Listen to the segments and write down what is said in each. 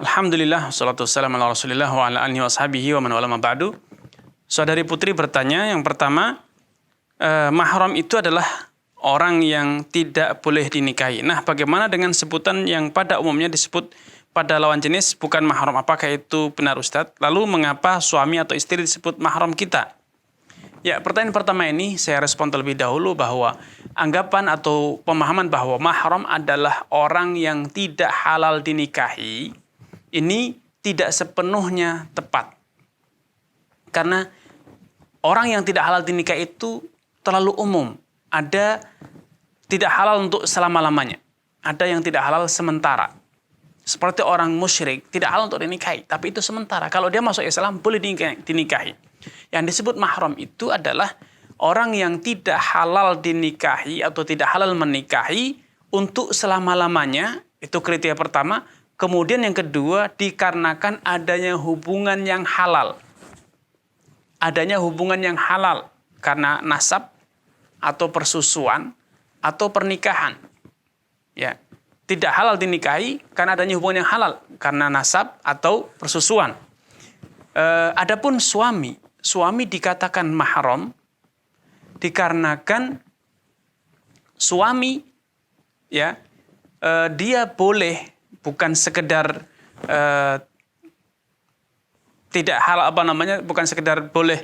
Alhamdulillah, wassalatu wassalamu ala Rasulillah wa ala alihi wa sahbihi wa man wala ma ba'du. Saudari Putri bertanya, yang pertama, mahram itu adalah orang yang tidak boleh dinikahi. Nah, bagaimana dengan sebutan yang pada umumnya disebut pada lawan jenis bukan mahram? Apakah itu benar Ustadz? Lalu mengapa suami atau istri disebut mahram kita? Ya, pertanyaan pertama ini saya respon terlebih dahulu bahwa anggapan atau pemahaman bahwa mahram adalah orang yang tidak halal dinikahi ini tidak sepenuhnya tepat. Karena orang yang tidak halal dinikahi itu terlalu umum. Ada tidak halal untuk selama-lamanya. Ada yang tidak halal sementara. Seperti orang musyrik, tidak halal untuk dinikahi. Tapi itu sementara. Kalau dia masuk Islam, boleh dinikahi. Yang disebut mahram itu adalah orang yang tidak halal dinikahi atau tidak halal menikahi untuk selama-lamanya. Itu kriteria pertama. Kemudian yang kedua, dikarenakan adanya hubungan yang halal. Adanya hubungan yang halal karena nasab atau persusuan atau pernikahan. Ya, tidak halal dinikahi karena adanya hubungan yang halal karena nasab atau persusuan. Adapun suami dikatakan mahram dikarenakan suami ya dia boleh bukan sekedar tidak halal bukan sekedar boleh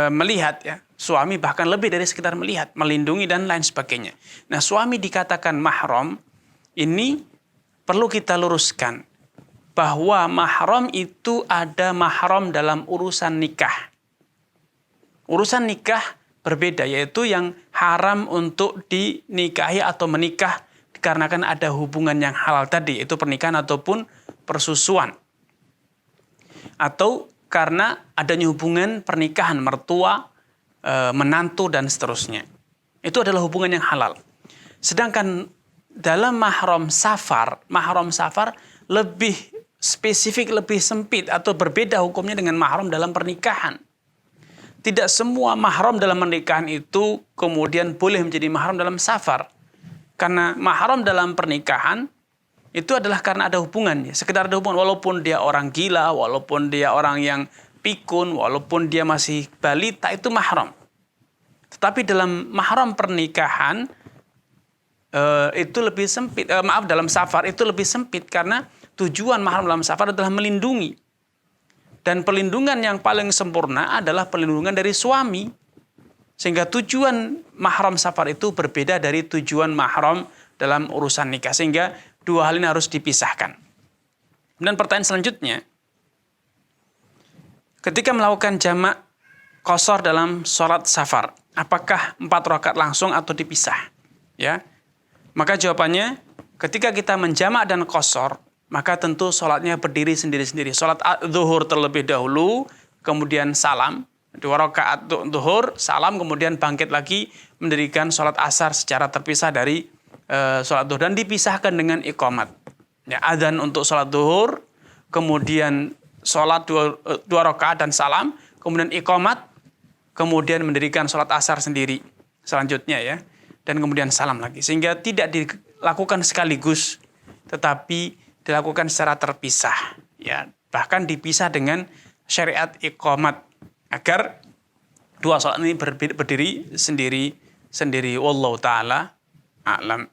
melihat ya. Suami bahkan lebih dari sekedar melihat, melindungi dan lain sebagainya. Nah, suami dikatakan mahram ini perlu kita luruskan bahwa mahram itu ada mahram dalam urusan nikah. Urusan nikah berbeda, yaitu yang haram untuk dinikahi atau menikah dikarenakan ada hubungan yang halal tadi, yaitu pernikahan ataupun persusuan. Atau karena adanya hubungan pernikahan mertua, menantu dan seterusnya. Itu adalah hubungan yang halal. Sedangkan dalam mahram safar lebih spesifik, lebih sempit atau berbeda hukumnya dengan mahram dalam pernikahan. Tidak semua mahram dalam pernikahan itu kemudian boleh menjadi mahram dalam safar. Karena mahram dalam pernikahan itu adalah karena ada hubungan, ya. Sekedar ada hubungan, walaupun dia orang gila, walaupun dia orang yang pikun, walaupun dia masih balita, itu mahram. Tetapi dalam mahram pernikahan itu lebih sempit. Dalam safar itu lebih sempit karena tujuan mahram dalam safar adalah melindungi. Dan perlindungan yang paling sempurna adalah perlindungan dari suami. Sehingga tujuan mahram safar itu berbeda dari tujuan mahram dalam urusan nikah. Sehingga dua hal ini harus dipisahkan. Dan pertanyaan selanjutnya, ketika melakukan jamak qashar dalam sholat safar, apakah 4 rakaat langsung atau dipisah? Ya, maka jawabannya, ketika kita menjamak dan qashar, maka tentu sholatnya berdiri sendiri-sendiri. Sholat zuhur terlebih dahulu, kemudian salam. 2 rakaat zuhur, salam, kemudian bangkit lagi mendirikan sholat asar secara terpisah dari sholat zuhur. Dan dipisahkan dengan iqamat. Ya, adzan untuk sholat zuhur, kemudian sholat 2 rakaat dan salam, kemudian iqamat, kemudian mendirikan sholat asar sendiri selanjutnya ya. Dan kemudian salam lagi. Sehingga tidak dilakukan sekaligus, tetapi dilakukan secara terpisah. Ya, bahkan dipisah dengan syariat iqamat agar dua sholat ini berdiri sendiri. Wallahu ta'ala a'lam.